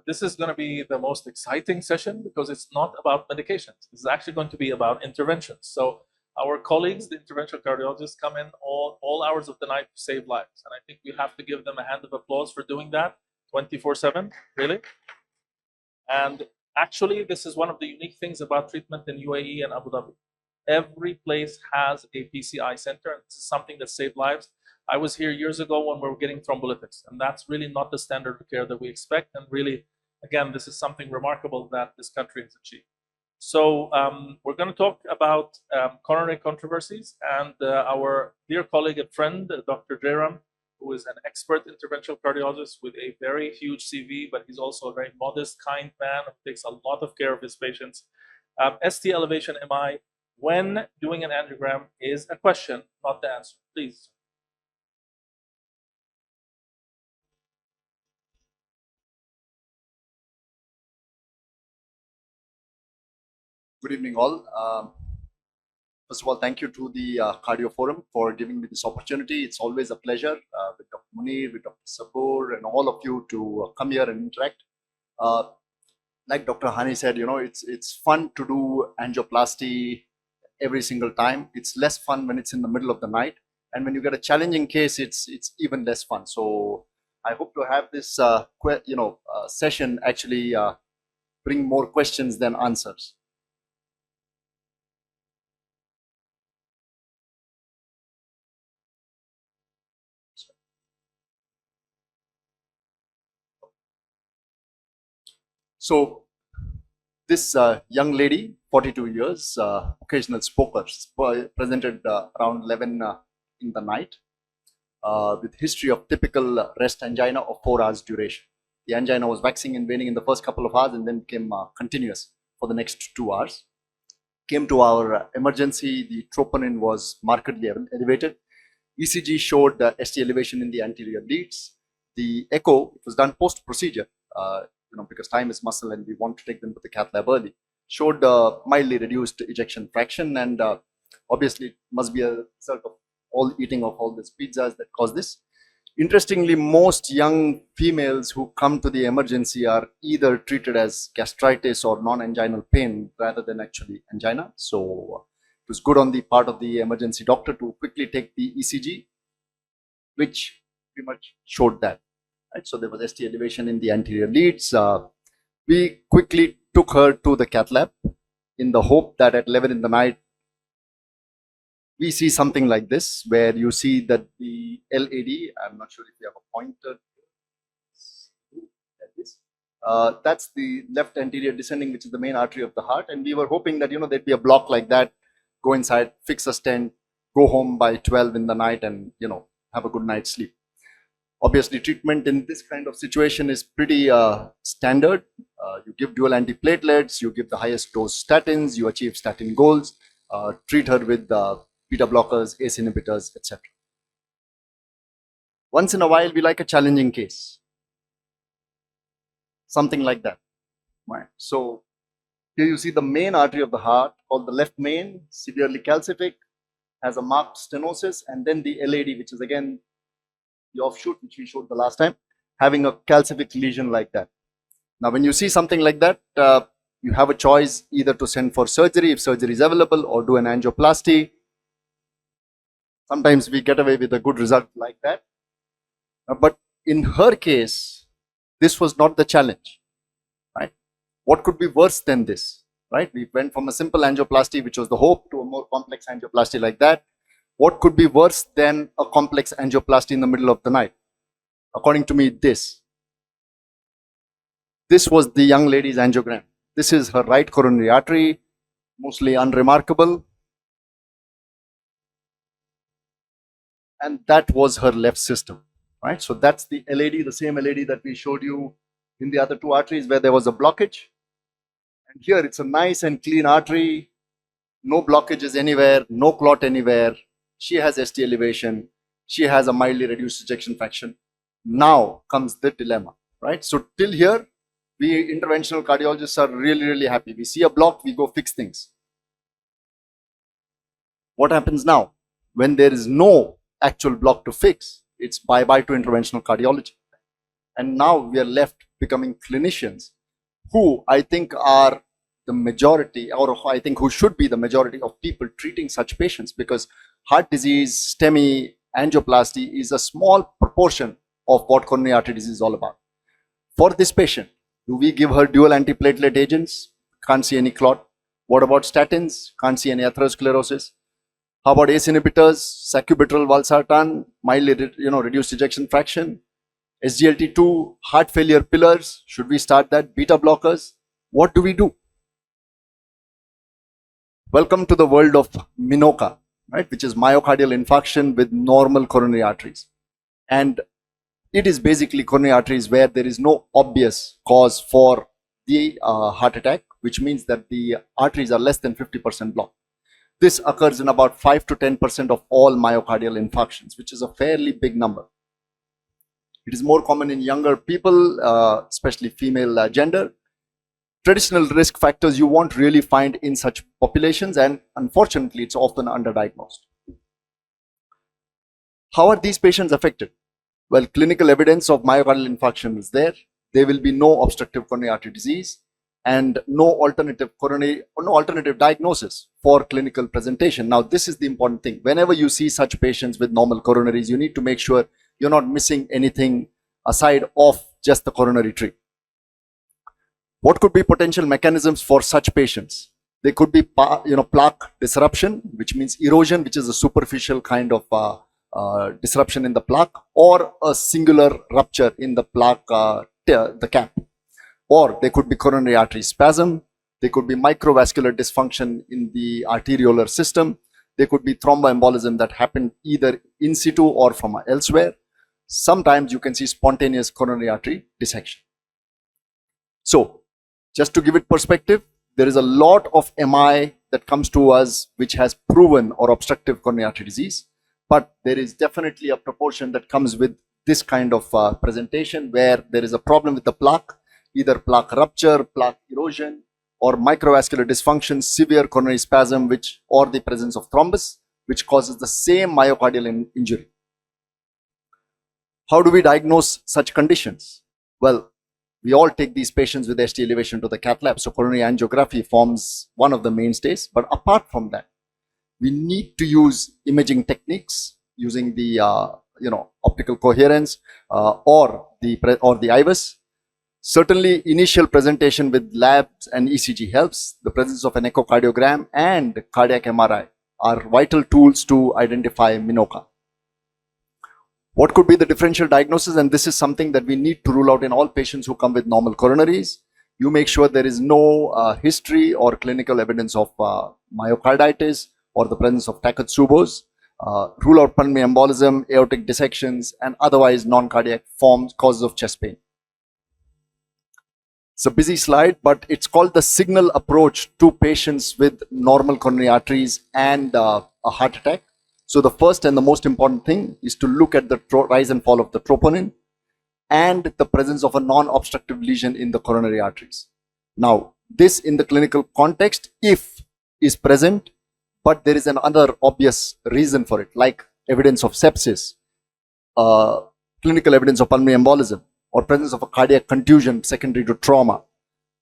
This is going to be the most exciting session because it's not about medications. This is actually going to be about interventions. So our colleagues, the interventional cardiologists, come in all hours of the night to save lives. And I think we have to give them a hand of applause for doing that 24/7, really. And actually, this is one of the unique things about treatment in UAE and Abu Dhabi. Every place has a PCI center, and this is something that saved lives. I was here years ago when we were getting thrombolytics, and that's really not the standard of care that we expect. And really, again, this is something remarkable that this country has achieved. So we're going to talk about coronary controversies, and our dear colleague and friend, Dr. Jairam, who is an expert interventional cardiologist with a very huge CV, but he's also a very modest, kind man who takes a lot of care of his patients. ST elevation MI, when doing an angiogram, is a question, not the answer. Please. Good evening, all. First of all, thank you to the Cardio Forum for giving me this opportunity. It's always a pleasure with Dr. Munir, with Dr. Sabur, and all of you to come here and interact. Like Dr. Hani said, you know, it's fun to do angioplasty every single time. It's less fun when it's in the middle of the night, and when you get a challenging case, it's even less fun. So I hope to have this session actually bring more questions than answers. So this young lady, 42 years, occasional smoker, presented around 11 in the night with history of typical rest angina of 4 hours duration. The angina was waxing and waning in the first couple of hours and then became continuous for the next 2 hours. Came to our emergency, the troponin was markedly elevated. ECG showed ST elevation in the anterior leads. The echo, it was done post-procedure, because time is muscle and we want to take them to the cath lab early, showed mildly reduced ejection fraction, and obviously it must be a result of all eating of all these pizzas that cause this. Interestingly, most young females who come to the emergency are either treated as gastritis or non-anginal pain rather than actually angina. So it was good on the part of the emergency doctor to quickly take the ECG, which pretty much showed that. Right, so there was ST elevation in the anterior leads. We quickly took her to the cath lab in the hope that at 11 in the night, we see something like this, where you see that the LAD, I'm not sure if you have a pointer, that's the left anterior descending, which is the main artery of the heart. And we were hoping that, there'd be a block like that, go inside, fix a stent, go home by 12 in the night and, have a good night's sleep. Obviously, treatment in this kind of situation is pretty standard. You give dual antiplatelets, you give the highest dose statins, you achieve statin goals, treat her with beta blockers, ACE inhibitors, etc. Once in a while, we like a challenging case. Something like that. Right. So here you see the main artery of the heart, called the left main, severely calcific, has a marked stenosis, and then the LAD, which is again the offshoot, which we showed the last time, having a calcific lesion like that. Now, when you see something like that, you have a choice either to send for surgery if surgery is available, or do an angioplasty. Sometimes we get away with a good result like that. But in her case, this was not the challenge, right? What could be worse than this, right? We went from a simple angioplasty, which was the hope, to a more complex angioplasty like that. What could be worse than a complex angioplasty in the middle of the night? According to me, this was the young lady's angiogram. This is her right coronary artery, mostly unremarkable. And that was her left system, right? So that's the LAD, the same LAD that we showed you in the other 2 arteries where there was a blockage. And here it's a nice and clean artery, no blockages anywhere, no clot anywhere. She has ST elevation. She has a mildly reduced ejection fraction. Now comes the dilemma, right? So till here, we interventional cardiologists are really, really happy. We see a block, we go fix things. What happens now? When there is no actual block to fix, it's bye-bye to interventional cardiology. And now we are left becoming clinicians who I think are the majority, or I think who should be the majority of people treating such patients, because heart disease, STEMI, angioplasty is a small proportion of what coronary artery disease is all about. For this patient, do we give her dual antiplatelet agents? Can't see any clot. What about statins? Can't see any atherosclerosis. How about ACE inhibitors, sacubitril, valsartan, mildly reduced ejection fraction, SGLT2, heart failure pillars? Should we start that? Beta blockers? What do we do? Welcome to the world of MINOCA, right, which is myocardial infarction with normal coronary arteries. And it is basically coronary arteries where there is no obvious cause for the heart attack, which means that the arteries are less than 50% blocked. This occurs in about 5 to 10% of all myocardial infarctions, which is a fairly big number. It is more common in younger people, especially female gender. Traditional risk factors you won't really find in such populations, and unfortunately, it's often underdiagnosed. How are these patients affected? Well, clinical evidence of myocardial infarction is there. There will be no obstructive coronary artery disease and no alternative diagnosis for clinical presentation. Now, this is the important thing. Whenever you see such patients with normal coronaries, you need to make sure you're not missing anything aside of just the coronary tree. What could be potential mechanisms for such patients? They could be plaque disruption, which means erosion, which is a superficial kind of disruption in the plaque, or a singular rupture in the plaque, the cap. Or they could be coronary artery spasm. They could be microvascular dysfunction in the arteriolar system. They could be thromboembolism that happened either in situ or from elsewhere. Sometimes you can see spontaneous coronary artery dissection. So, just to give it perspective, there is a lot of MI that comes to us which has proven or obstructive coronary artery disease, but there is definitely a proportion that comes with this kind of presentation where there is a problem with the plaque, either plaque rupture, plaque erosion, or microvascular dysfunction, severe coronary spasm, or the presence of thrombus, which causes the same myocardial injury. How do we diagnose such conditions? Well, we all take these patients with ST elevation to the Cath lab. So coronary angiography forms one of the mainstays. But apart from that, we need to use imaging techniques using the optical coherence or the IVUS. Certainly, initial presentation with labs and ECG helps. The presence of an echocardiogram and cardiac MRI are vital tools to identify MINOCA. What could be the differential diagnosis? And this is something that we need to rule out in all patients who come with normal coronaries. You make sure there is no history or clinical evidence of myocarditis or the presence of Takatsubos. Rule out pulmonary embolism, aortic dissections, and otherwise non-cardiac causes of chest pain. It's a busy slide, but it's called the signal approach to patients with normal coronary arteries and a heart attack. So the first and the most important thing is to look at the rise and fall of the troponin and the presence of a non-obstructive lesion in the coronary arteries. Now, this in the clinical context, if is present, but there is another obvious reason for it, like evidence of sepsis, clinical evidence of pulmonary embolism, or presence of a cardiac contusion secondary to trauma,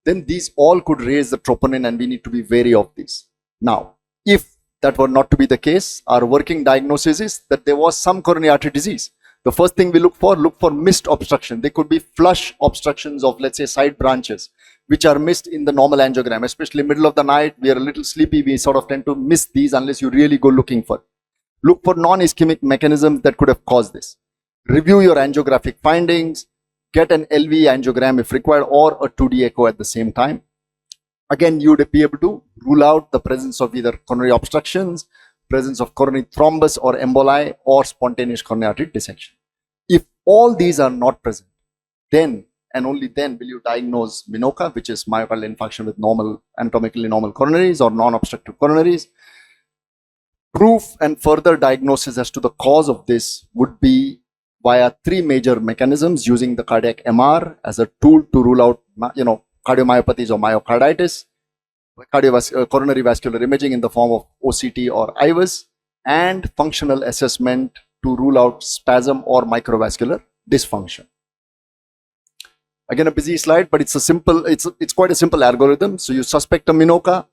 then these all could raise the troponin, and we need to be wary of these. Now, if that were not to be the case, our working diagnosis is that there was some coronary artery disease. The first thing we look for missed obstruction. They could be flush obstructions of, let's say, side branches, which are missed in the normal angiogram, especially middle of the night. We are a little sleepy. We sort of tend to miss these unless you really go looking for it. Look for non-ischemic mechanisms that could have caused this. Review your angiographic findings. Get an LV angiogram if required, or a 2D echo at the same time. Again, you would be able to rule out the presence of either coronary obstructions, presence of coronary thrombus or emboli, or spontaneous coronary artery dissection. If all these are not present, then and only then will you diagnose MINOCA, which is myocardial infarction with anatomically normal coronaries or non-obstructive coronaries. Proof and further diagnosis as to the cause of this would be via three major mechanisms, using the cardiac MR as a tool to rule out, cardiomyopathies or myocarditis, coronary vascular imaging in the form of OCT or IVUS, and functional assessment to rule out spasm or microvascular dysfunction. Again, a busy slide, but it's quite a simple algorithm. So you suspect a Minoca.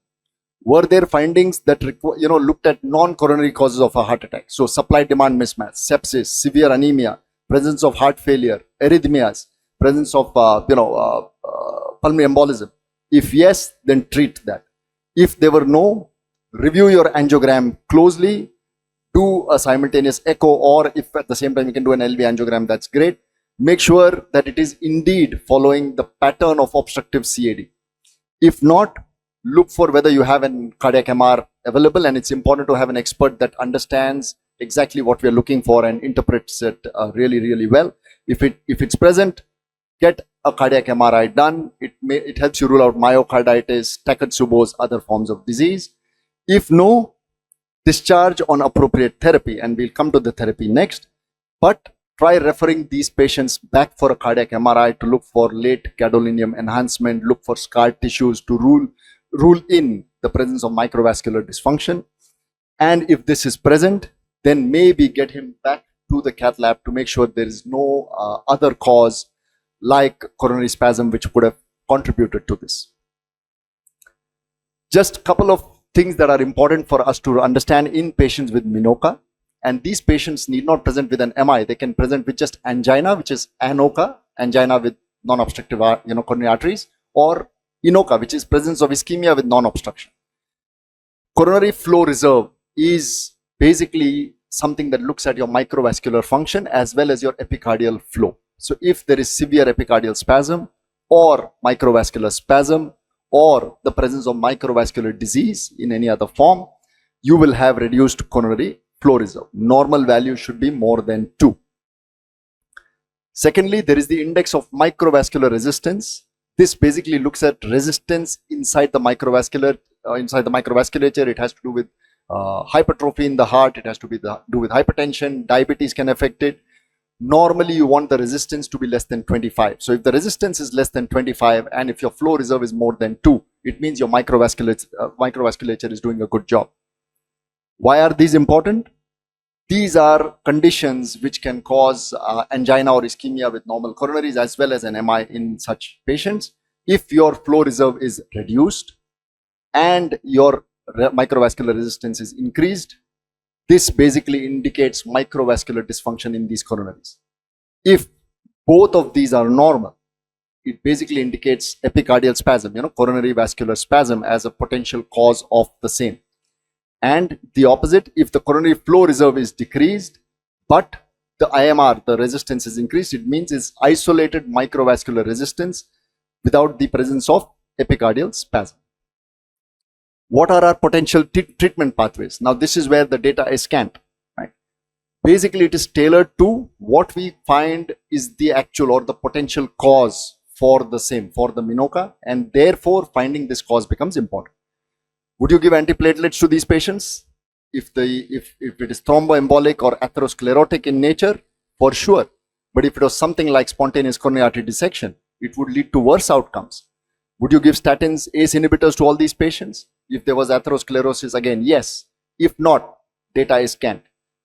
Were there findings that looked at non-coronary causes of a heart attack? So supply-demand mismatch, sepsis, severe anemia, presence of heart failure, arrhythmias, presence of pulmonary embolism. If yes, then treat that. If there were no, review your angiogram closely, do a simultaneous echo, or if at the same time you can do an LV angiogram, that's great. Make sure that it is indeed following the pattern of obstructive CAD. If not, look for whether you have a cardiac MR available, and it's important to have an expert that understands exactly what we are looking for and interprets it really, really well. If it's present, get a cardiac MRI done. It helps you rule out myocarditis, Takotsubo's, other forms of disease. If no, discharge on appropriate therapy, and we'll come to the therapy next. But try referring these patients back for a cardiac MRI to look for late gadolinium enhancement, look for scar tissues to rule in the presence of microvascular dysfunction. And if this is present, then maybe get him back to the cath lab to make sure there is no other cause like coronary spasm which could have contributed to this. Just a couple of things that are important for us to understand in patients with Minoca. And these patients need not present with an MI. They can present with just angina, which is ANOCA, angina with non-obstructive coronary arteries, or INOCA, which is presence of ischemia with non-obstruction. Coronary flow reserve is basically something that looks at your microvascular function as well as your epicardial flow. So if there is severe epicardial spasm or microvascular spasm or the presence of microvascular disease in any other form, you will have reduced coronary flow reserve. Normal value should be more than 2. Secondly, there is the index of microvascular resistance. This basically looks at resistance inside the microvasculature. It has to do with hypertrophy in the heart. It has to do with hypertension. Diabetes can affect it. Normally, you want the resistance to be less than 25. So if the resistance is less than 25 and if your flow reserve is more than 2, it means your microvasculature is doing a good job. Why are these important? These are conditions which can cause angina or ischemia with normal coronaries as well as an MI in such patients. If your flow reserve is reduced and your microvascular resistance is increased, this basically indicates microvascular dysfunction in these coronaries. If both of these are normal, it basically indicates epicardial spasm, coronary vascular spasm as a potential cause of the same. And the opposite, if the coronary flow reserve is decreased, but the IMR, the resistance is increased, it means it's isolated microvascular resistance without the presence of epicardial spasm. What are our potential treatment pathways? Now, this is where the data is scant. Right? Basically, it is tailored to what we find is the actual or the potential cause for the same, for the Minoca, and therefore finding this cause becomes important. Would you give antiplatelets to these patients? If it is thromboembolic or atherosclerotic in nature, for sure. But if it was something like spontaneous coronary artery dissection, it would lead to worse outcomes. Would you give statins, ACE inhibitors to all these patients? If there was atherosclerosis, again, yes. If not, data is scant.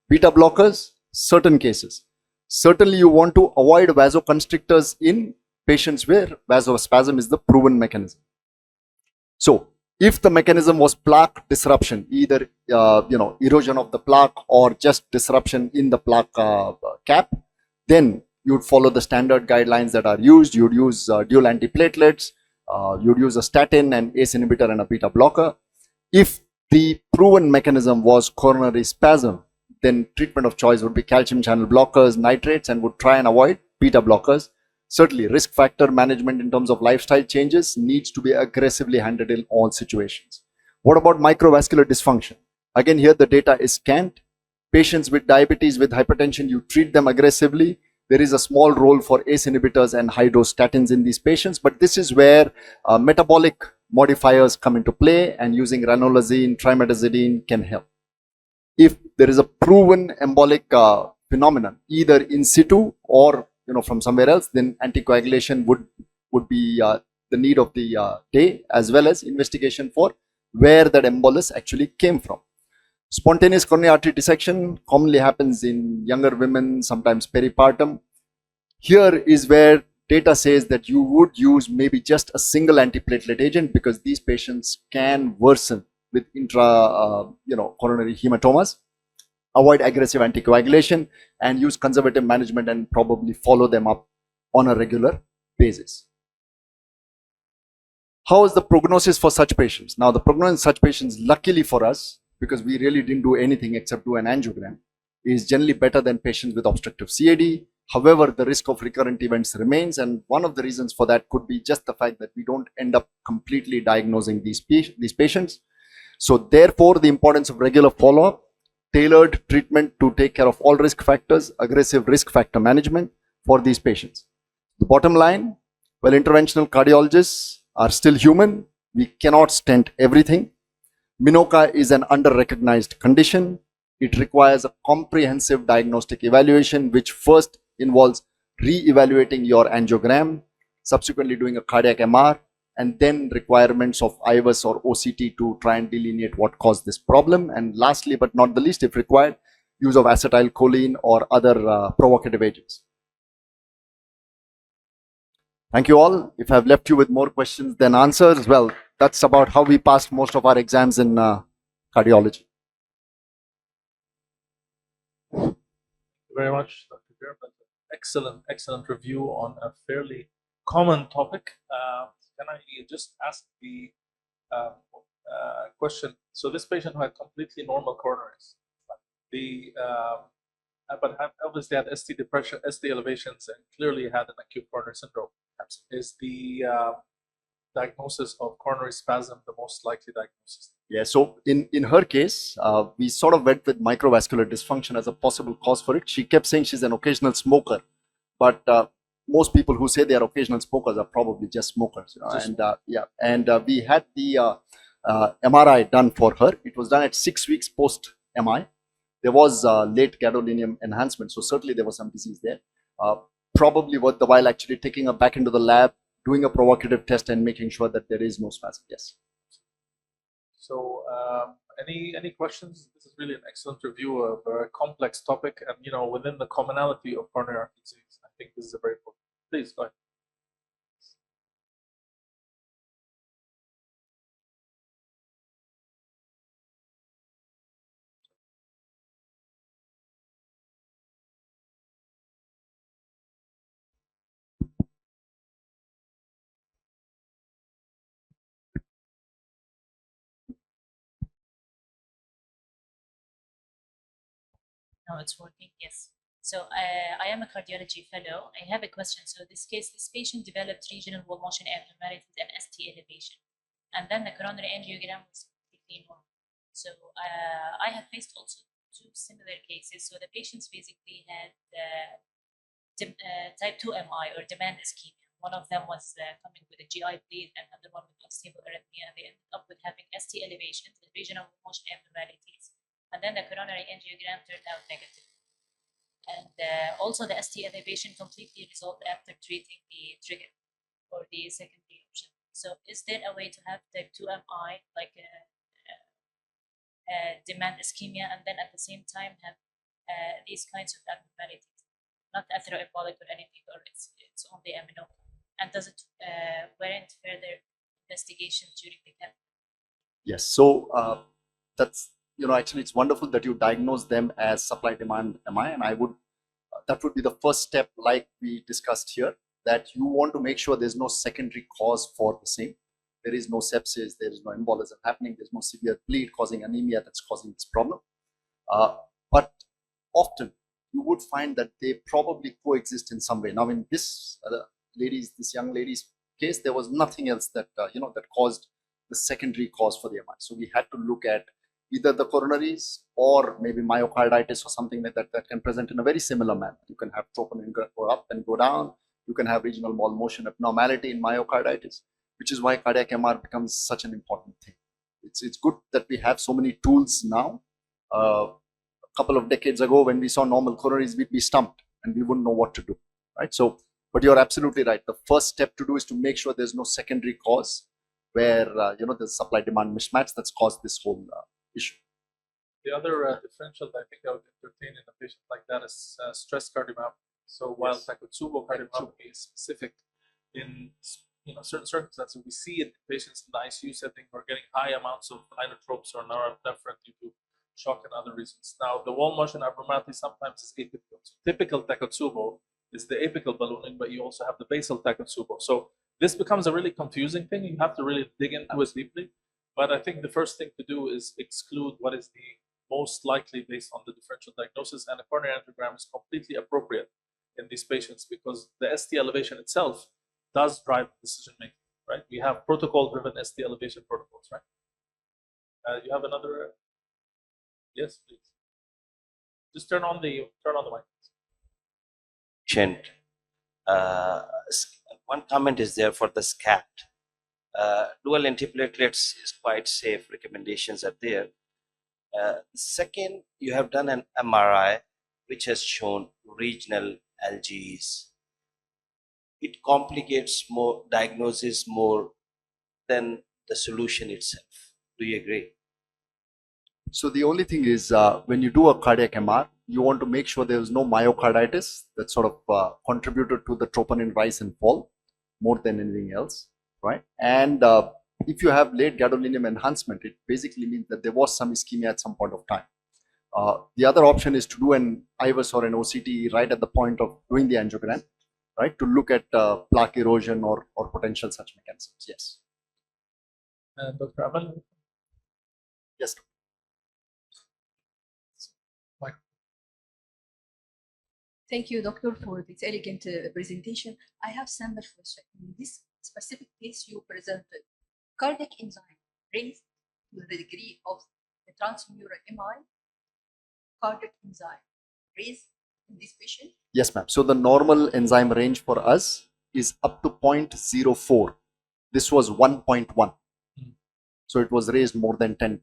Beta blockers, certain cases. Certainly you want to avoid vasoconstrictors in patients where vasospasm is the proven mechanism. So, if the mechanism was plaque disruption, either erosion of the plaque or just disruption in the plaque cap, then you'd follow the standard guidelines that are used. You'd use dual antiplatelets. You'd use a statin, an ACE inhibitor, and a beta blocker. If the proven mechanism was coronary spasm, then treatment of choice would be calcium channel blockers, nitrates, and would try and avoid beta blockers. Certainly, risk factor management in terms of lifestyle changes needs to be aggressively handled in all situations. What about microvascular dysfunction? Again, here the data is scant. Patients with diabetes, with hypertension, you treat them aggressively. There is a small role for ACE inhibitors and high-dose statins in these patients, but this is where metabolic modifiers come into play, and using ranolazine, trimetazidine can help. If there is a proven embolic phenomenon, either in situ or from somewhere else, then anticoagulation would be the need of the day, as well as investigation for where that embolus actually came from. Spontaneous coronary artery dissection commonly happens in younger women, sometimes peripartum. Here is where data says that you would use maybe just a single antiplatelet agent because these patients can worsen with coronary hematomas. Avoid aggressive anticoagulation and use conservative management and probably follow them up on a regular basis. How is the prognosis for such patients? Now, the prognosis in such patients, luckily for us, because we really didn't do anything except do an angiogram, is generally better than patients with obstructive CAD. However, the risk of recurrent events remains, and one of the reasons for that could be just the fact that we don't end up completely diagnosing these patients. So therefore, the importance of regular follow-up, tailored treatment to take care of all risk factors, aggressive risk factor management for these patients. The bottom line, well, interventional cardiologists are still human. We cannot stent everything. Minoca is an under-recognized condition. It requires a comprehensive diagnostic evaluation, which first involves re-evaluating your angiogram, subsequently doing a cardiac MR, and then requirements of IVUS or OCT to try and delineate what caused this problem. And lastly, but not the least, if required, use of acetylcholine or other provocative agents. Thank you all. If I've left you with more questions than answers, well, that's about how we passed most of our exams in cardiology. Thank you very much, Dr. Garib. Excellent review on a fairly common topic. Can I just ask the question? So this patient who had completely normal coronaries, but obviously had ST depression, ST elevations, and clearly had an acute coronary syndrome. Is the diagnosis of coronary spasm the most likely diagnosis? Yeah, so in her case, we sort of went with microvascular dysfunction as a possible cause for it. She kept saying she's an occasional smoker, but most people who say they are occasional smokers are probably just smokers. We had the MRI done for her. It was done at 6 weeks post MI. There was late gadolinium enhancement, so certainly there was some disease there. Probably worth the while actually taking her back into the lab, doing a provocative test and making sure that there is no spasm. Yes. So any questions? This is really an excellent review of a complex topic, and within the commonality of coronary artery disease, I think this is a very important. Please go ahead. Now it's working, yes. So I am a cardiology fellow. I have a question. So this patient developed regional wall motion abnormalities and ST elevation. And then the coronary angiogram was completely normal. So I have faced also 2 similar cases. So the patients basically had type 2 MI or demand ischemia. One of them was coming with a GI bleed and another one with unstable arrhythmia. They ended up with having ST elevations and regional wall motion abnormalities. And then the coronary angiogram turned out negative. And also the ST elevation completely resolved after treating the trigger or the secondary option. So is there a way to have type 2 MI, like demand ischemia, and then at the same time have these kinds of abnormalities, not atheroembolic or anything, or it's only MNO? And does it warrant further investigation during the Cath? Yes, so that's actually it's wonderful that you diagnose them as supply demand MI, and that would be the first step, like we discussed here, that you want to make sure there's no secondary cause for the same. There is no sepsis, there is no embolism happening, there's no severe bleed causing anemia that's causing this problem. But often you would find that they probably coexist in some way. Now in this young lady's case, there was nothing else that that caused the secondary cause for the MI. So we had to look at either the coronaries or maybe myocarditis or something like that can present in a very similar manner. You can have troponin go up and go down. You can have regional wall motion abnormality in myocarditis, which is why cardiac MR becomes such an important thing. It's good that we have so many tools now. A couple of decades ago, when we saw normal coronaries, we'd be stumped and we wouldn't know what to do, right? So, but you're absolutely right. The first step to do is to make sure there's no secondary cause where there's supply-demand mismatch that's caused this whole issue. The other differential that I think I would entertain in a patient like that is stress cardiomyopathy. So while Yes. Takotsubo cardiomyopathy is specific in certain circumstances, we see it in patients in the ICU setting who are getting high amounts of inotropes or norepinephrine due to shock and other reasons. Now, the wall motion abnormality sometimes is atypical. So typical Takotsubo is the apical ballooning, but you also have the basal Takotsubo. So this becomes a really confusing thing. You have to really dig into it deeply. But I think the first thing to do is exclude what is the most likely based on the differential diagnosis, and a coronary angiogram is completely appropriate in these patients because the ST elevation itself does drive decision making, right? We have protocol-driven ST elevation protocols, right? You have another? Yes, please. Just turn on the mic. Uh, one comment is there for the SCAT. Dual antiplatelets is quite safe. Recommendations are there. Second, you have done an MRI which has shown regional LGs. It complicates more diagnosis more than the solution itself. Do you agree? So the only thing is when you do a cardiac MR, you want to make sure there is no myocarditis that sort of contributed to the troponin rise and fall more than anything else, right? And if you have late gadolinium enhancement, it basically means that there was some ischemia at some point of time. The other option is to do an IVUS or an OCT right at the point of doing the angiogram, right, to look at plaque erosion or potential such mechanisms. Yes. Dr. Amal? Yes. Thank you, doctor, for this elegant presentation. I have sample question. In this specific case you presented, cardiac enzyme raised to the degree of the transmural MI, cardiac enzyme raised in this patient? Yes, ma'am. So the normal enzyme range for us is up to 0.04. This was 1.1. So it was raised more than 20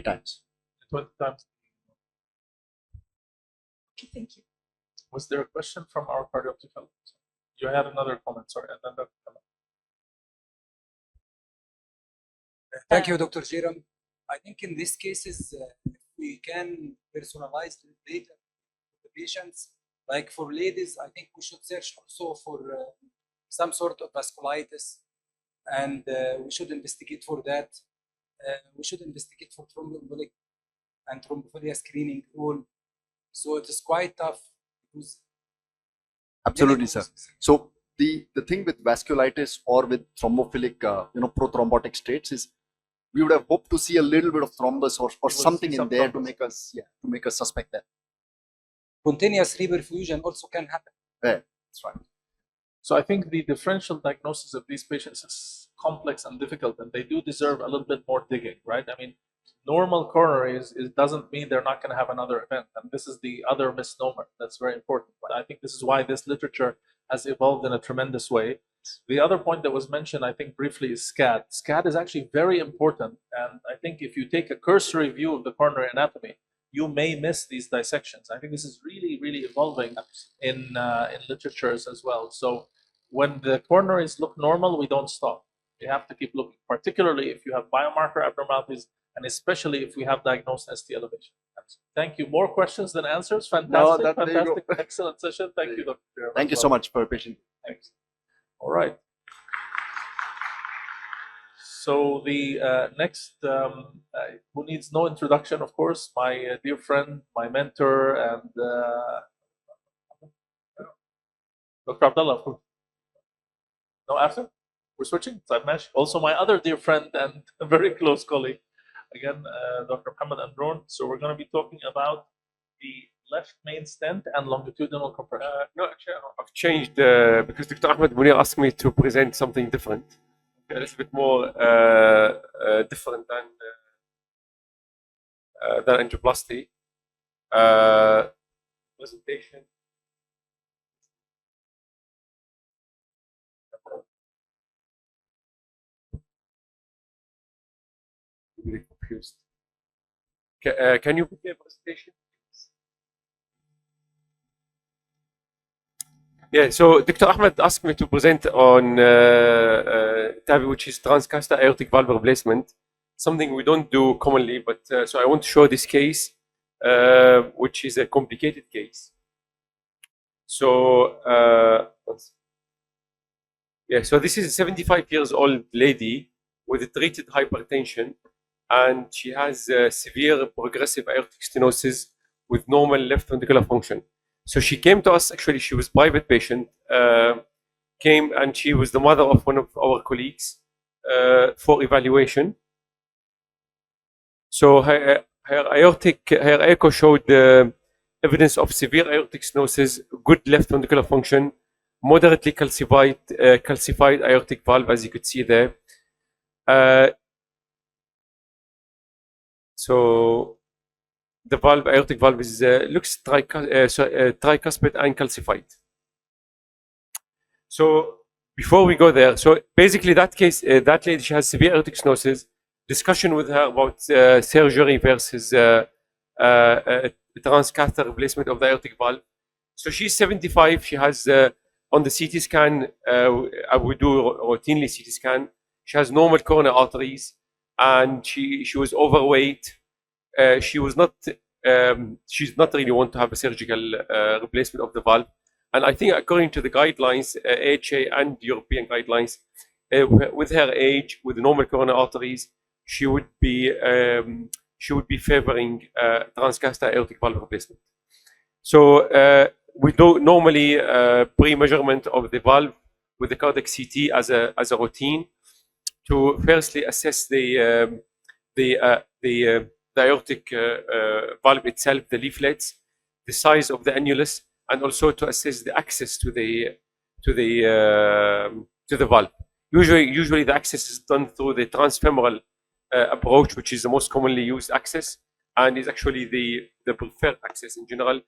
times. 20 times. Okay, thank you. Was there a question from our cardiology fellows? You had another comment, sorry, and then Dr. Kamal. Thank you, Dr. Jerem. I think in these cases, if we can personalize the data for the patients, like for ladies, I think we should search also for some sort of vasculitis, and we should investigate for that. We should investigate for thromboembolic and thrombophilia screening all. So it is quite tough. Absolutely, sir. So the thing with vasculitis or with thrombophilic, prothrombotic states is we would have hoped to see a little bit of thrombus or something in there to make us suspect that. Spontaneous reperfusion also can happen. Yeah, that's right. So I think the differential diagnosis of these patients is complex and difficult, and they do deserve a little bit more digging, right? I mean, normal coronaries doesn't mean they're not going to have another event, and this is the other misnomer that's very important. But I think this is why this literature has evolved in a tremendous way. The other point that was mentioned, I think briefly, is SCAD. SCAD is actually very important, and I think if you take a cursory view of the coronary anatomy, you may miss these dissections. I think this is really, really evolving in literatures as well. So when the coronaries look normal, we don't stop. You have to keep looking, particularly if you have biomarker abnormalities, and especially if we have diagnosed ST elevation. Thank you. More questions than answers. Fantastic, fantastic, excellent session. Thank you, Dr. Thank you so much for your patience. Thanks. All right. So the next, who needs no introduction, of course, my dear friend, my mentor, and Dr. Abdullah, of course. No, after? We're switching? Mesh. Also my other dear friend and a very close colleague, again, Dr. Muhammad Andron. So we're going to be talking about the left main stent and longitudinal compression. No, actually, I've changed because Dr. Ahmed Munir asked me to present something different, a little bit more different than angioplasty. Presentation. Really confused. Can you put the presentation? Yeah, so Dr. Ahmed asked me to present on TAVI, which is transcaster aortic valve replacement, something we don't do commonly, but so I want to show this case, which is a complicated case. So yeah, so this is a 75 years old lady with treated hypertension, and she has severe progressive aortic stenosis with normal left ventricular function. So she came to us, actually she was private patient, came and she was the mother of one of our colleagues for evaluation. So her echo showed evidence of severe aortic stenosis, good left ventricular function, moderately calcified aortic valve, as you could see there. So the valve, aortic valve, is looks tricuspid and calcified. So before we go there, so basically that case, that lady, she has severe aortic stenosis. Discussion with her about surgery versus transcatheter replacement of the aortic valve. So she's 75. She has on the CT scan, we do routinely CT scan. She has normal coronary arteries, and she was overweight. She was not. She's not really want to have a surgical replacement of the valve. And I think according to the guidelines, AHA and European guidelines, with her age, with normal coronary arteries, she would be favoring transcatheter aortic valve replacement. So we do normally pre-measurement of the valve with the cardiac CT as a routine to firstly assess the aortic valve itself, the leaflets, the size of the annulus, and also to assess the access to the valve. Usually the access is done through the transfemoral approach, which is the most commonly used access, and is actually the preferred access in general,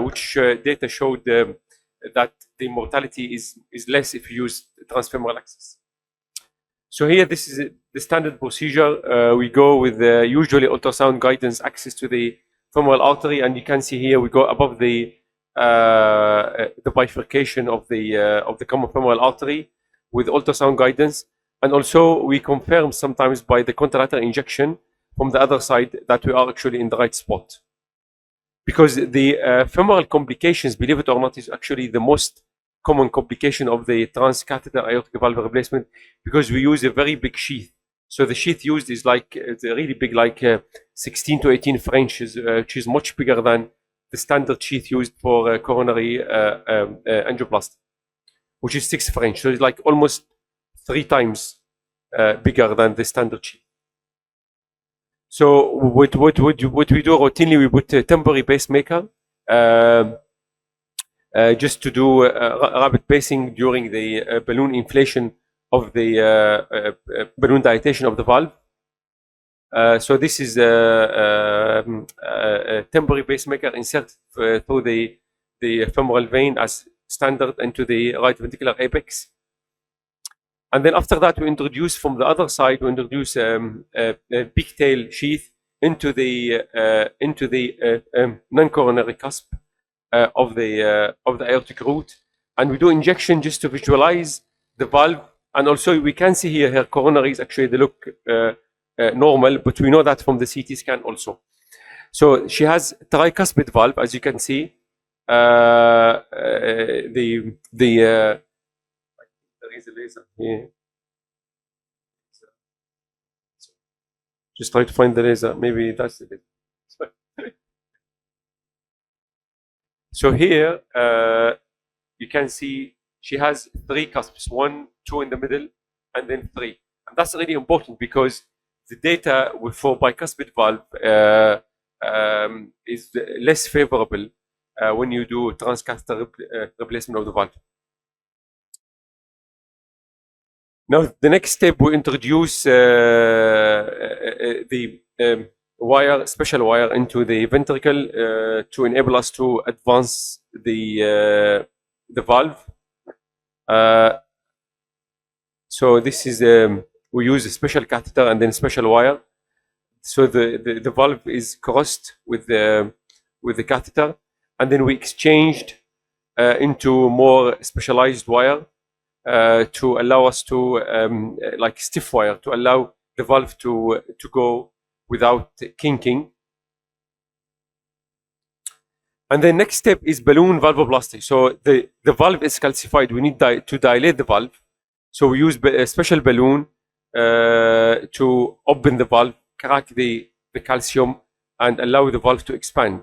which data showed that the mortality is less if you use transfemoral access. So here, this is the standard procedure. We go with usually ultrasound guidance access to the femoral artery, and you can see here we go above the bifurcation of the common femoral artery with ultrasound guidance, and also we confirm sometimes by the contralateral injection from the other side that we are actually in the right spot. Because the femoral complications, believe it or not, is actually the most common complication of the transcatheter aortic valve replacement, because we use a very big sheath. So the sheath used is like it's really big, like 16 to 18 French, which is much bigger than the standard sheath used for coronary angioplasty, which is 6 French. So it's like almost 3 times bigger than the standard sheath. So what we do routinely, we put a temporary pacemaker just to do rapid pacing during the balloon inflation of the balloon dilatation of the valve. So this is a temporary pacemaker inserted through the femoral vein as standard into the right ventricular apex. And then after that, we introduce from the other side, we introduce a pigtail sheath into the non-coronary cusp of the aortic root, and we do injection just to visualize the valve. And also we can see here her coronaries, actually they look normal, but we know that from the CT scan also. So she has tricuspid valve, as you can see. There is a laser here. Just try to find the laser. Maybe that's the laser. So here you can see she has 3 cusps, 1, 2 in the middle, and then 3. And that's really important because the data for bicuspid valve is less favorable when you do transcatheter replacement of the valve. Now, the next step, we introduce the special wire into the ventricle to enable us to advance the valve. So this is we use a special catheter and then special wire. So the valve is crossed with the catheter, and then we exchanged into more specialized wire to allow us to like stiff wire to allow the valve to go without kinking. And the next step is balloon valvoplasty. So the valve is calcified. We need to dilate the valve. So we use a special balloon to open the valve, crack the calcium, and allow the valve to expand.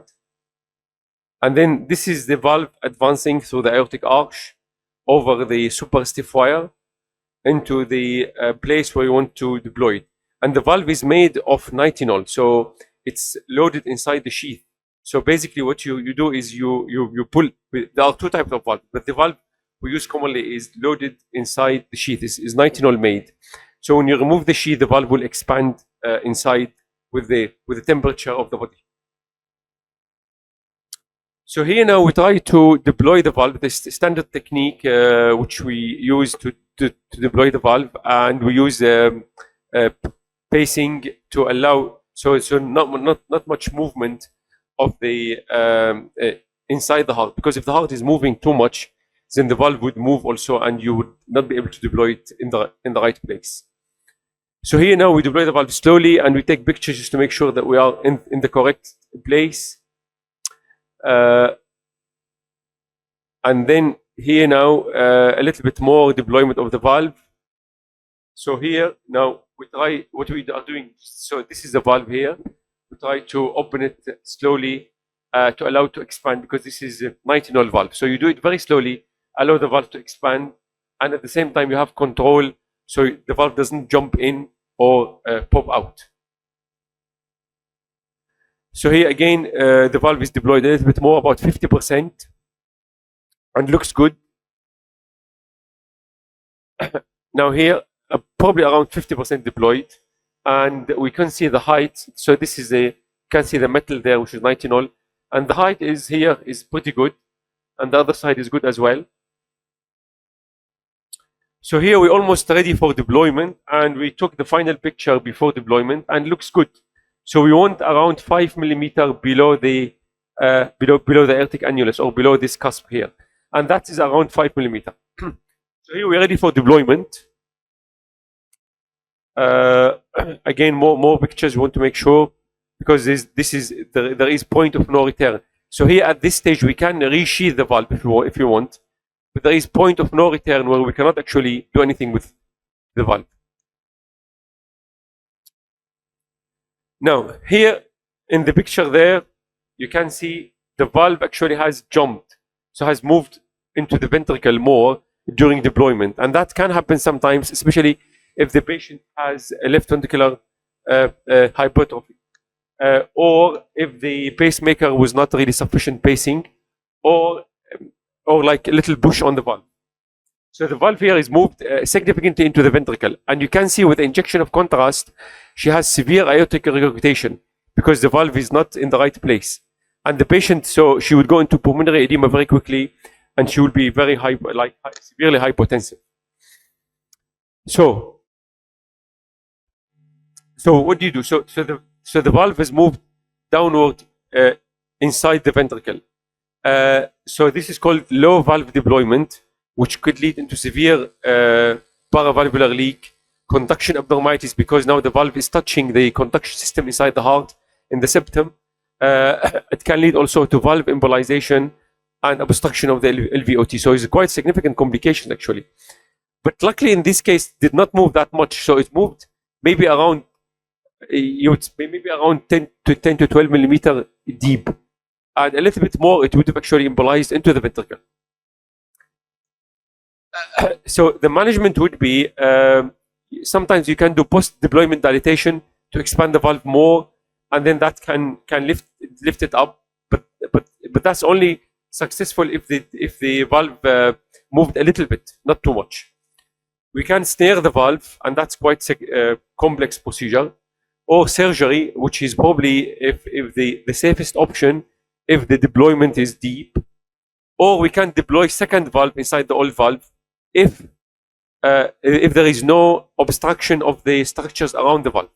And then this is the valve advancing through the aortic arch over the super stiff wire into the place where you want to deploy it. And the valve is made of nitinol, so it's loaded inside the sheath. So basically what you do is you pull. There are two types of valve, but the valve we use commonly is loaded inside the sheath. Is nitinol made. So when you remove the sheath, the valve will expand inside with the temperature of the body. So here now we try to deploy the valve. This standard technique which we use to deploy the valve, and we use pacing to allow so not much movement of the inside the heart, because if the heart is moving too much, then the valve would move also, and you would not be able to deploy it in the right place. So here now we deploy the valve slowly, and we take pictures just to make sure that we are in the correct place. And then here now a little bit more deployment of the valve. So here now we try what we are doing. So this is the valve here. We try to open it slowly to allow it to expand, because this is a nitinol valve. So you do it very slowly, allow the valve to expand, and at the same time you have control so the valve doesn't jump in or pop out. So here again, the valve is deployed a little bit more, about 50%, and looks good. Now here, probably around 50% deployed, and we can see the height. So this is you can see the metal there, which is nitinol, and the height is here is pretty good, and the other side is good as well. So here we're almost ready for deployment, and we took the final picture before deployment, and looks good. So we want around 5 millimeter below the aortic annulus, or below this cusp here, and that is around 5 millimeter. So here we're ready for deployment. Again, more pictures. We want to make sure, because there is point of no return. So here at this stage we can resheath the valve if you want, but there is point of no return where we cannot actually do anything with the valve. Now here in the picture there, you can see the valve actually has jumped, so has moved into the ventricle more during deployment, and that can happen sometimes, especially if the patient has a left ventricular hypertrophy, or if the pacemaker was not really sufficient pacing, or like a little bush on the valve. So the valve here is moved significantly into the ventricle, and you can see with the injection of contrast, she has severe aortic regurgitation because the valve is not in the right place. And the patient, so she would go into pulmonary edema very quickly, and she will be very severely hypotensive. So what do you do? So the valve is moved downward inside the ventricle. So this is called low valve deployment, which could lead into severe paravalvular leak, conduction abnormalities, because now the valve is touching the conduction system inside the heart in the septum. It can lead also to valve embolization and obstruction of the LVOT. So it's quite significant complication actually. But luckily in this case, did not move that much. So it moved maybe around, maybe around 10 to 12 millimeter deep, and a little bit more, it would have actually embolized into the ventricle. So the management would be, sometimes you can do post-deployment dilatation to expand the valve more, and then that can lift it up. But that's only successful if the valve moved a little bit, not too much. We can snare the valve, and that's quite a complex procedure, or surgery, which is probably if the safest option if the deployment is deep, or we can deploy second valve inside the old valve if there is no obstruction of the structures around the valve.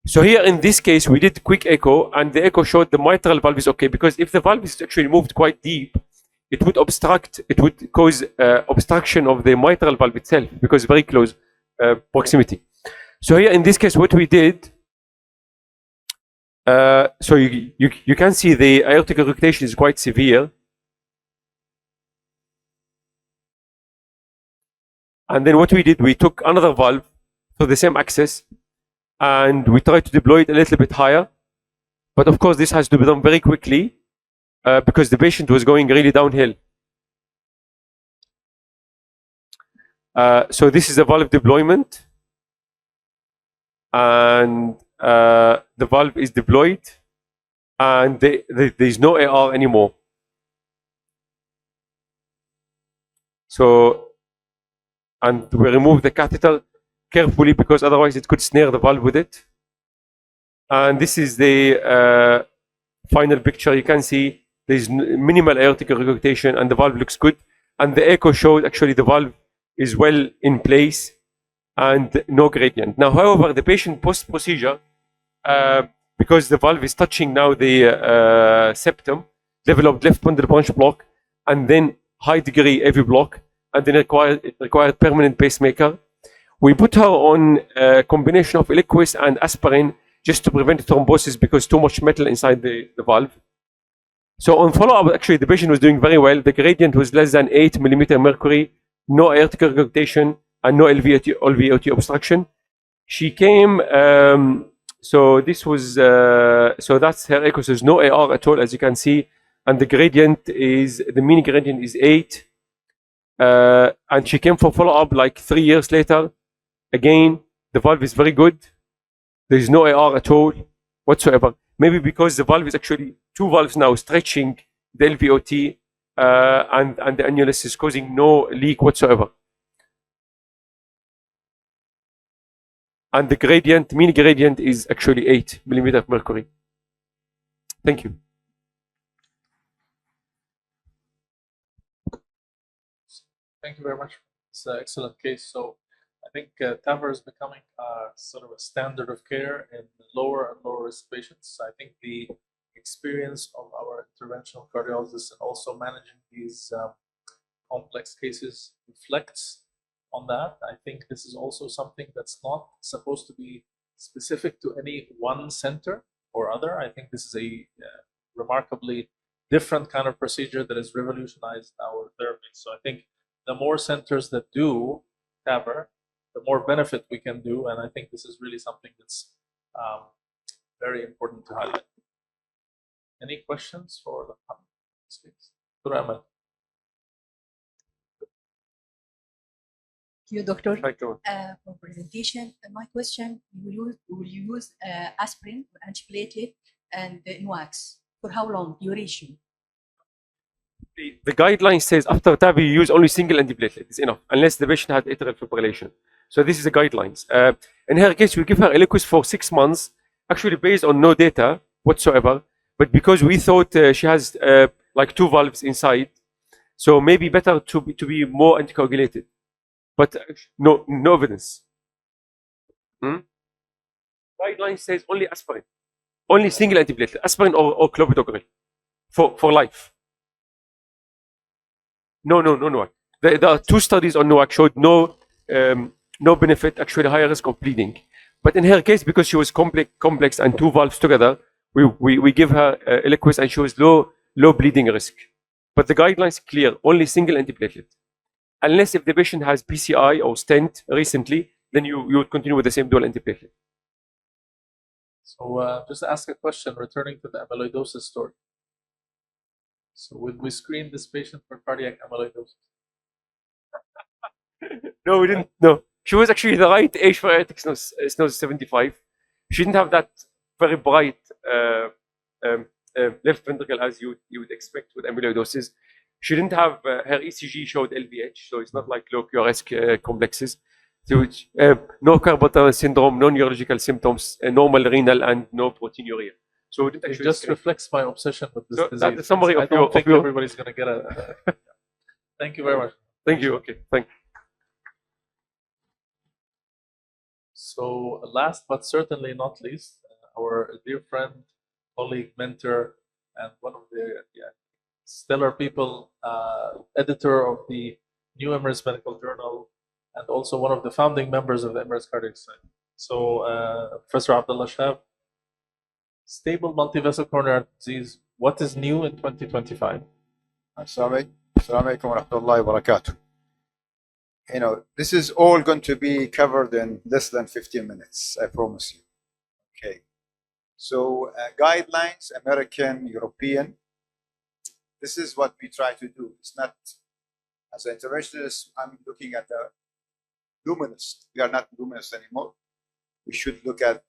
So here in this case we did quick echo, and the echo showed the mitral valve is okay, because if the valve is actually moved quite deep, it would cause obstruction of the mitral valve itself, because very close proximity. So here in this case what we did, So you can see the aortic regurgitation is quite severe. And then what we did, we took another valve for the same axis and we tried to deploy it a little bit higher. But of course, this has to be done very quickly because the patient was going really downhill. So this is the valve deployment. And the valve is deployed and there's no AR anymore. So, and we remove the catheter carefully because otherwise it could snare the valve with it. And this is the final picture. You can see there's minimal aortic regurgitation and the valve looks good. And the echo shows actually the valve is well in place and no gradient. Now, however, the patient post-procedure, because the valve is touching now the septum, developed left bundle branch block, and then high degree AV block, and then required permanent pacemaker. We put her on a combination of Eliquis and aspirin just to prevent thrombosis because too much metal inside the valve. So on follow-up, actually, the patient was doing very well. The gradient was less than 8 millimeter mercury, no aortic regurgitation, and no LVOT obstruction. She came, so this was, so that's her echo, so there's no AR at all, as you can see, and the gradient is, the mean gradient is 8, and she came for follow-up like 3 years later. Again, the valve is very good. There is no AR at all whatsoever. Maybe because the valve is actually 2 valves now stretching the LVOT, and the annulus is causing no leak whatsoever. And the gradient, mean gradient is actually 8 millimeter mercury. Thank you. Thank you very much. It's an excellent case. So I think TAVR is becoming sort of a standard of care in lower and lower risk patients. I think the experience of our interventional cardiologists and also managing these complex cases reflects on that. I think this is also something that's not supposed to be specific to any one center or other. I think this is a remarkably different kind of procedure that has revolutionized our therapy. So I think the more centers that do TAVR, the more benefit we can do. And I think this is really something that's very important to highlight. Any questions for the speakers? Thank you, Doctor, for presentation. My question: will you use aspirin, antiplatelet, and NOACs for how long duration? The guideline says after TAVR you use only single antiplatelet. It's enough, unless the patient had atrial fibrillation. So this is the guidelines. In her case, we give her Eliquis for 6 months, actually based on no data whatsoever. But because we thought she has like 2 valves inside, so maybe better to be more anticoagulated. But no evidence. Guideline says only aspirin, only single antiplatelet, aspirin or clopidogrel for life. No. There are 2 studies on NOAC showed no benefit, actually higher risk of bleeding. But in her case, because she was complex and 2 valves together, we give her Eliquis and she was low bleeding risk. But the guidelines clear, only single antiplatelet. Unless if the patient has PCI or stent recently, then you would continue with the same dual antiplatelet. So just ask a question, returning to the amyloidosis story. So would we screen this patient for cardiac amyloidosis? No, we didn't. No, she was actually the right age for aortic stenosis, 75. She didn't have that very bright left ventricle as you would expect with amyloidosis. She didn't have her ECG showed LVH, so it's not like low QRS complexes. So no carpal tunnel syndrome, no neurological symptoms, normal renal, and no proteinuria. So it just reflects my obsession with this disease. That's the summary I don't think everybody's going to get it. Thank you very much. Thank you. Okay. Thank you. So last but certainly not least, our dear friend, colleague, mentor, and one of the stellar people, editor of the New Emirates Medical Journal, and also one of the founding members of the Emirates Cardiac Society. So Professor Abdullah Shab, Stable multivessel coronary disease, what is new in 2025? Assalamu alaikum wa rahmatullahi wa barakatuh. You know, this is all going to be covered in less than 15 minutes, I promise you. Okay. So, guidelines, American, European, this is what we try to do. It's not, as an interventionist, I'm looking at the luminist. We are not luminist anymore. We should look at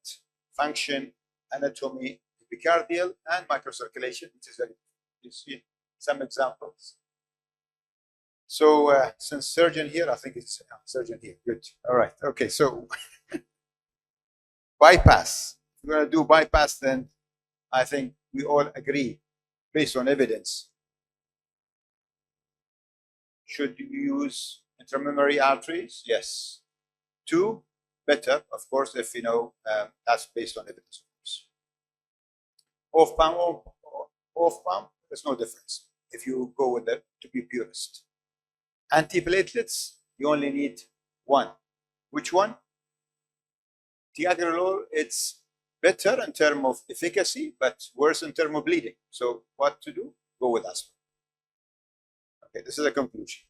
function, anatomy, epicardial, and microcirculation, which is very, you see some examples. So, since surgeon here, I think it's surgeon here. Good. All right. Okay. So, bypass. If we're going to do bypass, then I think we all agree, based on evidence, should you use intramemory arteries? Yes. 2, better, of course, if you know that's based on evidence. Off pump, there's no difference if you go with it to be purist. Antiplatelets, you only need 1. Which one? Ticagrelor, it's better in terms of efficacy, but worse in terms of bleeding. So what to do? Go with aspirin. Okay, this is a conclusion.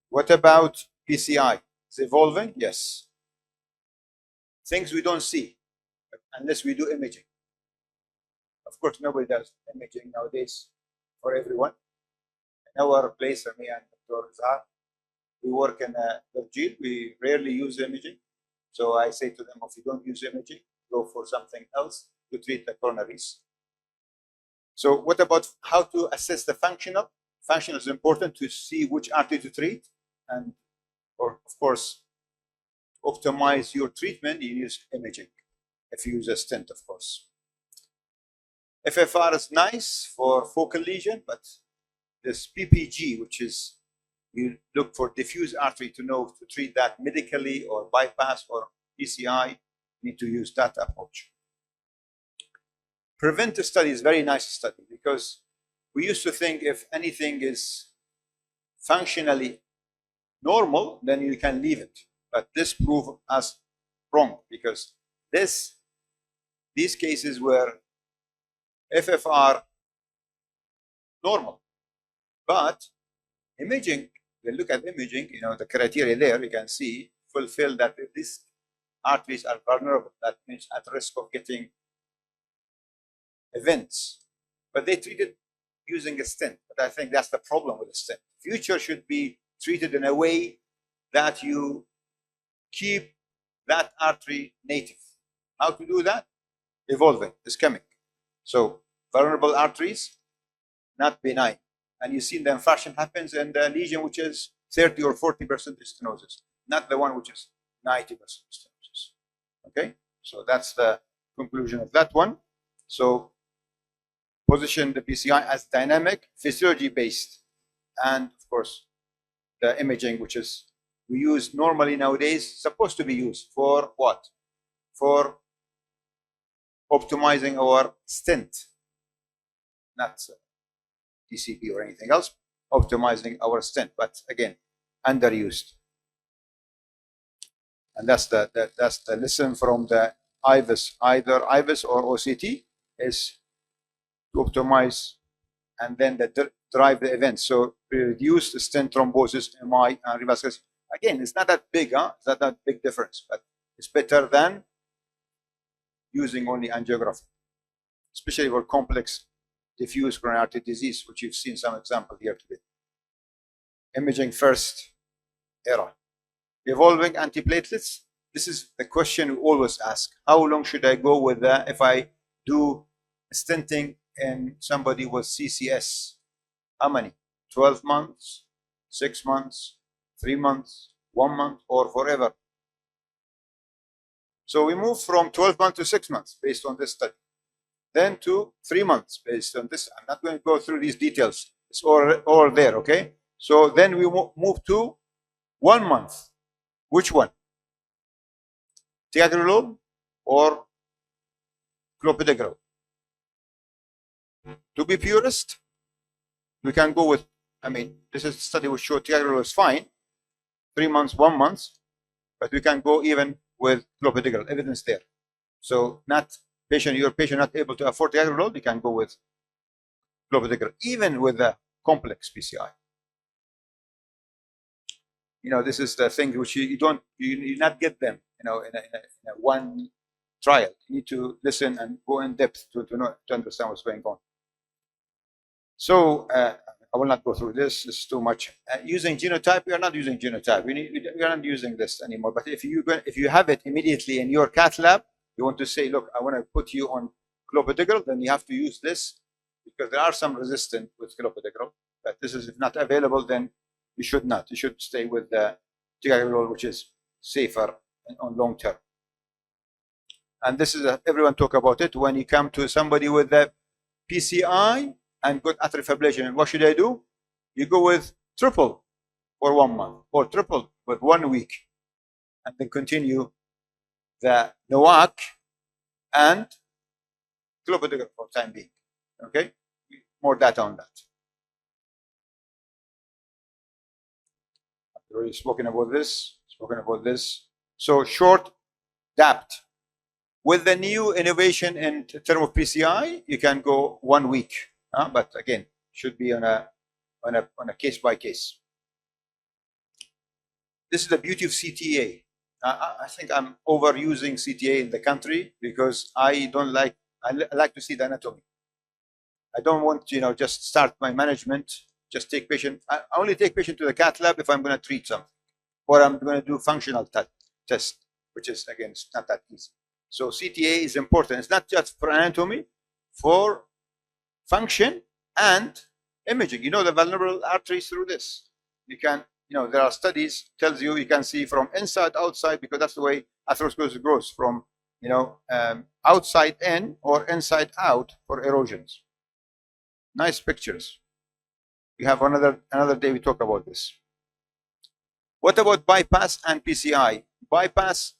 What about PCI? It's evolving? Yes. Things we don't see unless we do imaging. Of course, nobody does imaging nowadays for everyone. In our place, me and Dr. Zahar, we work in Virgil. We rarely use imaging. So I say to them, if you don't use imaging, go for something else to treat the coronaries. So what about how to assess the functional? Functional is important to see which artery to treat. And or of course, optimize your treatment, you use imaging. If you use a stent, of course. FFR is nice for focal lesion, but this PPG, which is you look for diffuse artery to know to treat that medically or bypass or PCI, need to use that approach. Preventive study is very nice study because we used to think if anything is functionally normal, then you can leave it. But this proved us wrong because these cases were FFR normal, but imaging, when you look at imaging, you know, the criteria there, you can see, fulfill that if these arteries are vulnerable, that means at risk of getting events. But they treated using a stent. But I think that's the problem with the stent. Future should be treated in a way that you keep that artery native. How to do that? Evolving, is coming. So vulnerable arteries, not benign. And you see the infarction happens in the lesion which is 30 or 40% stenosis, not the one which is 90% stenosis. Okay, so that's the conclusion of that one. So position the PCI as dynamic, physiology based, and of course the imaging, which is we use normally nowadays, supposed to be used for what? For optimizing our stent, not DCP or anything else, optimizing our stent, but again, underused. And that's the lesson from the IVUS, either IVUS or OCT, is to optimize and then drive the events. So we reduce the stent thrombosis, MI, and revascularization. Again, it's not that big, It's not that big difference, but it's better than using only angiography, especially for complex diffuse coronary artery disease, which you've seen some example here today. Imaging first era. Evolving antiplatelets. This is the question we always ask. How long should I go with that if I do stenting in somebody with CCS? How many? 12 months, 6 months, 3 months, 1 month, or forever? So we moved from 12 months to 6 months based on this study. Then to 3 months based on this. I'm not going to go through these details. It's all there, okay? So then we move to 1 month. Which one? Ticagrelor or clopidogrel? To be purist, we can go with, I mean, this is a study which showed ticagrelor is fine, 3 months, 1 month, but we can go even with clopidogrel, evidence there. So not Your patient not able to afford ticagrelor, you can go with clopidogrel, even with a complex PCI. You know, this is the thing which you not get them, you know, in a one trial. You need to listen and go in depth to understand what's going on. So I will not go through this. It's too much. Using genotype, we are not using genotype. We are not using this anymore. But if you have it immediately in your cath lab, you want to say, look, I want to put you on clopidogrel, then you have to use this, because there are some resistance with clopidogrel. But this is, if not available, then you should not. You should stay with the ticagrelor, which is safer on long term. And this is everyone talk about it. When you come to somebody with the PCI and good atrial fibrillation, what should I do? You go with triple for 1 month, or triple with 1 week, and then continue the NOAC and clopidogrel for time being. Okay, more data on that. I've already spoken about this. So short DAPT. With the new innovation in terms of PCI, you can go 1 week, but again, should be on a case by case. This is the beauty of CTA. I think I'm overusing CTA in the country because I like to see the anatomy. I don't want to, just start my management, just take patient. I only take patient to the cath lab if I'm going to treat something, or I'm going to do functional test, which is, again, it's not that easy. So CTA is important. It's not just for anatomy, for function and imaging. You know the vulnerable arteries through this. You can, there are studies tells you can see from inside outside, because that's the way atherosclerosis grows, from outside in or inside out for erosions. Nice pictures. We have another day we talk about this. What about bypass and PCI? Bypass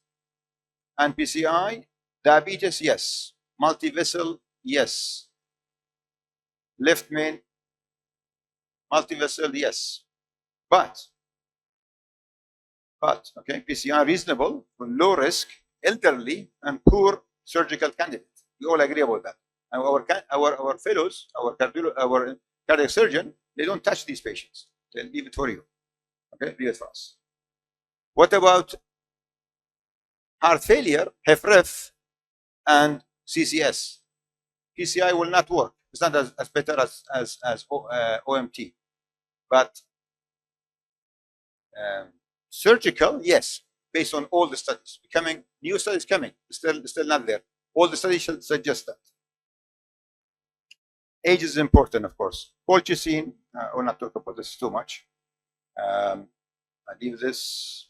and PCI, diabetes, yes. Multivessel, yes. Left main, multivessel, yes. But okay, PCI reasonable for low risk, elderly, and poor surgical candidate. We all agree about that. And our fellows, our cardiac surgeon, they don't touch these patients. They leave it for you. Okay, leave it for us. What about heart failure, HFrEF, and CCS? PCI will not work. It's not as better as OMT, but surgical, yes, based on all the studies. New studies coming, still not there. All the studies should suggest that. Age is important, of course. Colchicine, I will not talk about this too much. I leave this.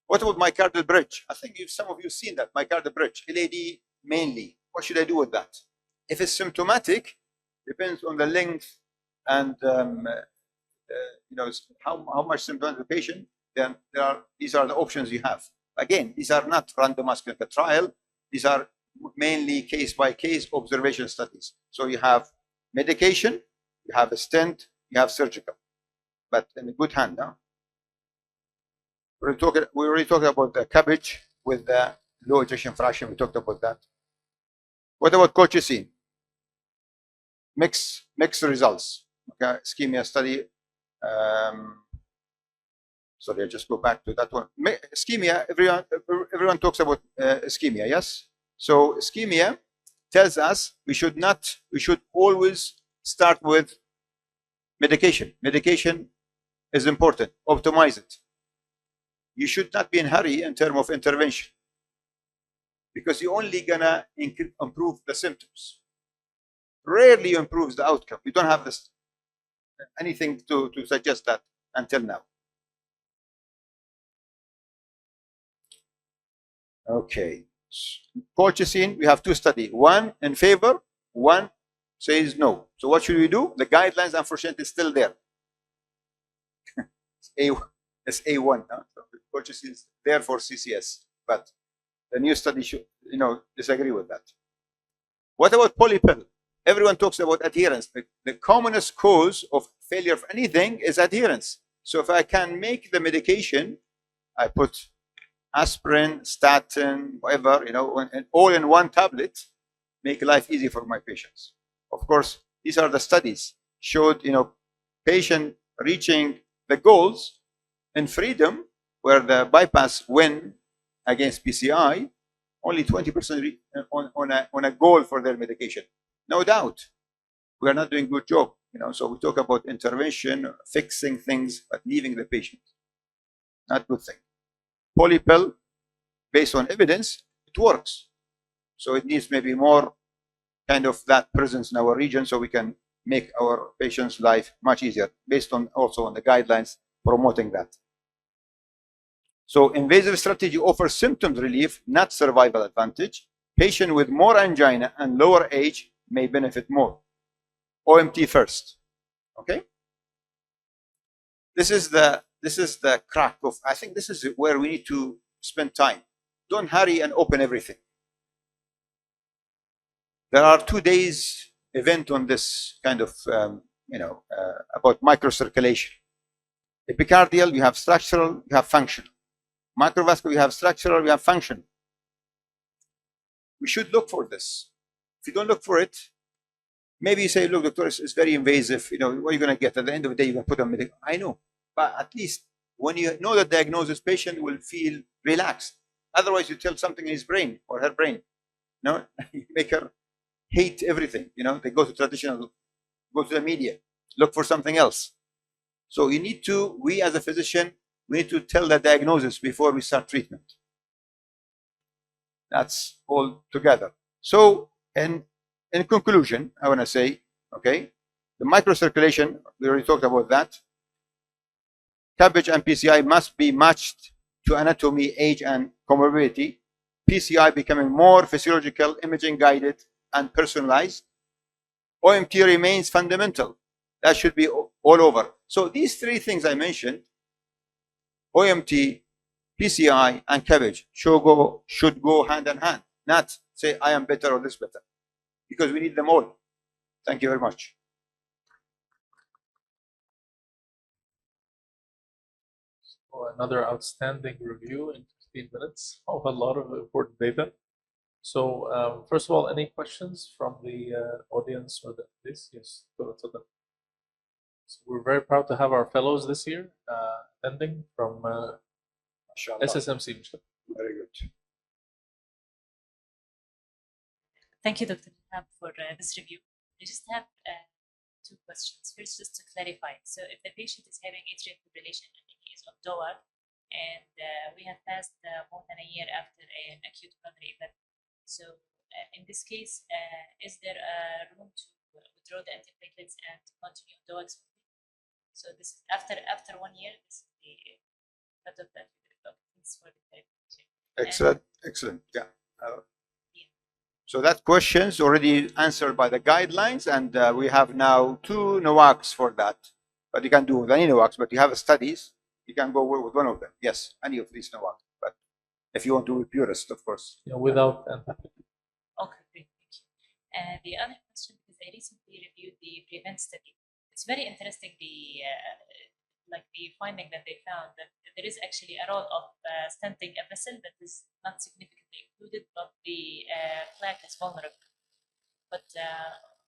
What about myocardial bridge? I think some of you have seen that, myocardial bridge, LAD mainly. What should I do with that? If it's symptomatic, depends on the length and how much symptoms the patient, then these are the options you have. Again, these are not randomized clinical trial. These are mainly case-by-case observation studies. So you have medication, you have a stent, you have surgical, but in a good hand now. We already talked about the cabbage with the low ejection fraction. We talked about that. What about colchicine? Mixed results. Okay, ischemia study. Sorry, I just go back to that one. Ischemia. Everyone talks about ischemia. Yes. So ischemia tells us we should always start with medication. Medication is important. Optimize it. You should not be in a hurry in terms of intervention, because you're only gonna improve the symptoms. Rarely improves the outcome. You don't have anything to suggest that until now. Okay. Colchicine, we have two studies. One in favor, one says no. So what should we do? The guidelines, unfortunately, is still there. It's A1. Huh? So colchicine is there for CCS, but the new study should, disagree with that. What about polypill? Everyone talks about adherence. The commonest cause of failure of anything is adherence. So if I can make the medication, I put aspirin, statin, whatever, and all in one tablet, make life easy for my patients. Of course, these are the studies showed, patient reaching the goals in freedom, where the bypass win against PCI, only 20% on a goal for their medication. No doubt, we are not doing a good job. So we talk about intervention, fixing things, but leaving the patient. Not good thing. Polypill, based on evidence, it works. So it needs maybe more kind of that presence in our region, so we can make our patients' life much easier, based on also on the guidelines promoting that. So invasive strategy offers symptoms relief, not survival advantage. Patient with more angina and lower age may benefit more. OMT first. Okay. This is the crack of. I think this is where we need to spend time. Don't hurry and open everything. There are 2 days event on this kind of about microcirculation. Epicardial, you have structural, you have functional. Microvascular, you have structural, you have functional. We should look for this. If you don't look for it, maybe you say, look, doctor, it's very invasive. What are you going to get? At the end of the day, you're going to put on medication. I know. But at least when you know the diagnosis, patient will feel relaxed. Otherwise, you tell something in his brain or her brain. You make her hate everything. They go to traditional, go to the media, look for something else. So you need to, we as a physician, we need to tell the diagnosis before we start treatment. That's all together. So, in conclusion, I want to say, okay, the microcirculation, we already talked about that. CABG and PCI must be matched to anatomy, age, and comorbidity. PCI becoming more physiological, imaging guided, and personalized. OMT remains fundamental. That should be all over. So these 3 things I mentioned, OMT, PCI, and CABG should go hand in hand. Not say I am better or this better, because we need them all. Thank you very much. So another outstanding review in 15 minutes of a lot of important data. So first of all, any questions from the audience or this? Yes, go to them. So we're very proud to have our fellows this year attending from SSMC. Very good. Thank you, Dr. Ham, for this review. I just have 2 questions. First, just to clarify. So if the patient is having atrial fibrillation and he is on DOAC, and we have passed more than a year after an acute coronary event. So in this case, is there room to withdraw the antiplatelets and continue DOACs? So this is after 1 year. This is the cut of that. Thanks for the clarification. Excellent, excellent. Yeah. So that question is already answered by the guidelines, and we have now 2 NOACs for that. But you can do with any NOACs, but you have studies, you can go with one of them. Yes, any of these NOACs. But if you want to be purist, of course. Yeah, without Okay, great, thank you. And the other question is, I recently reviewed the PREVENT study. It's very interesting, the finding that they found that there is actually a role of stenting a vessel that is not significantly included, but the plaque is vulnerable. But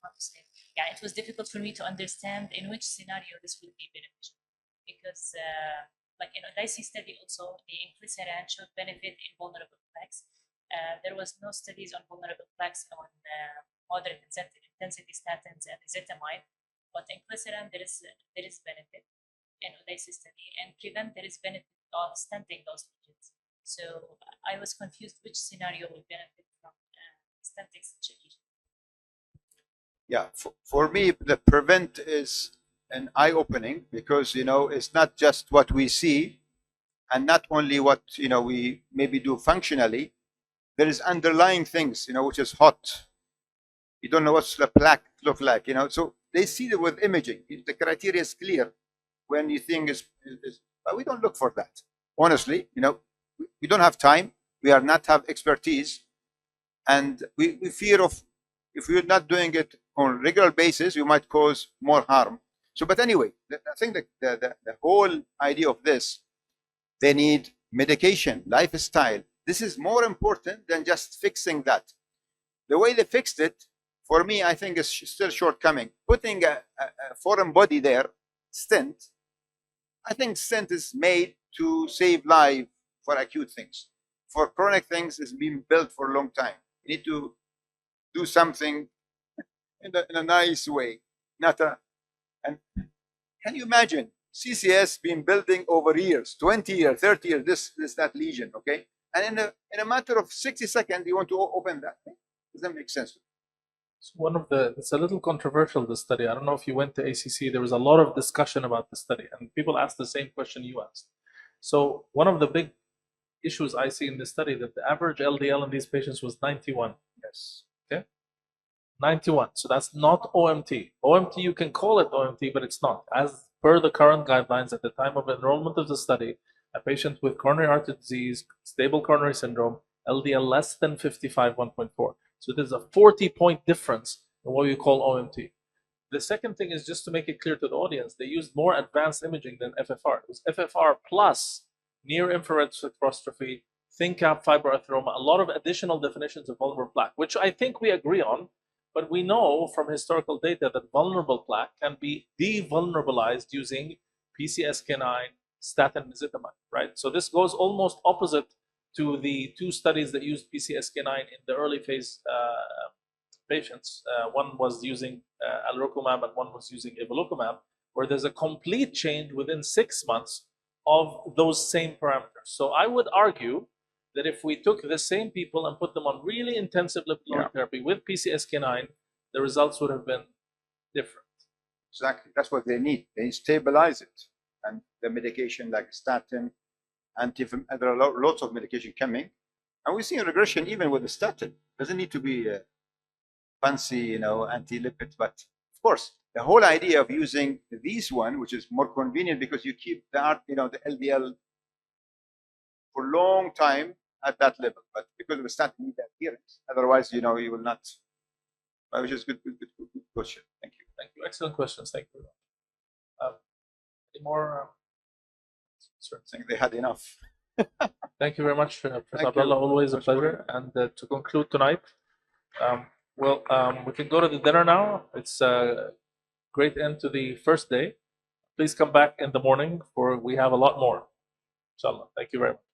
how to say? Yeah, it was difficult for me to understand in which scenario this will be beneficial, because like in Odyssey study also, the inclisiran showed benefit in vulnerable plaques. There was no studies on vulnerable plaques on moderate intensity statins and ezetimibe, but inclisiran there is benefit in Odyssey study, and PREVENT there is benefit of stenting those lesions. So I was confused which scenario would benefit from stenting such a lesion. Yeah, for me, the PREVENT is an eye-opening, because it's not just what we see, and not only what we maybe do functionally. There is underlying things which is hot. You don't know what's the plaque look like. So they see it with imaging. The criteria is clear when you think is but we don't look for that. Honestly, we don't have time. We are not have expertise, and we fear of, if we're not doing it on a regular basis, we might cause more harm. So, but anyway, I think the whole idea of this, they need medication, lifestyle. This is more important than just fixing that. The way they fixed it, for me, I think is still shortcoming. Putting a foreign body there, stent, I think stent is made to save life for acute things. For chronic things, it's been built for a long time. You need to do something in a nice way, not a. And can you imagine CCS been building over years, 20 years, 30 years, that lesion, okay? And in a matter of 60 seconds, you want to open that. Does that make sense? So it's a little controversial, this study. I don't know if you went to ACC. There was a lot of discussion about the study, and people asked the same question you asked. So one of the big issues I see in this study, that the average LDL in these patients was 91. Yes. Okay, 91. So that's not OMT. OMT, you can call it OMT, but it's not. As per the current guidelines at the time of enrollment of the study, a patient with coronary artery disease, stable coronary syndrome, LDL less than 55, 1.4. So there's a 40-point difference in what you call OMT. The second thing is, just to make it clear to the audience, they used more advanced imaging than FFR. It was FFR plus near-infrared spectroscopy, thin cap fibroatheroma, a lot of additional definitions of vulnerable plaque, which I think we agree on, but we know from historical data that vulnerable plaque can be devulnerabilized using PCSK9, statin, mezitamine, right? So this goes almost opposite to the two studies that used PCSK9 in the early phase patients. One was using alirocumab and one was using evolocumab, where there's a complete change within 6 months of those same parameters. So I would argue that if we took the same people and put them on really intensive lipid therapy with PCSK9, the results would have been different. Exactly. That's what they need. They stabilize it. And the medication like statin, there are lots of medication coming. And we see a regression even with the statin. Doesn't need to be fancy, anti-lipid, but of course, the whole idea of using this one, which is more convenient because you keep the LDL for a long time at that level. But because of the statin, you need adherence. Otherwise, you will not. Which is good question. Thank you. Thank you. Excellent questions. Thank you. Any more? I think they had enough. Thank you very much, Professor Thank you. Abdullah. Always a pleasure. And to conclude tonight, we can go to the dinner now. It's a great end to the first day. Please come back in the morning, for we have a lot more. Inshallah. Thank you very much.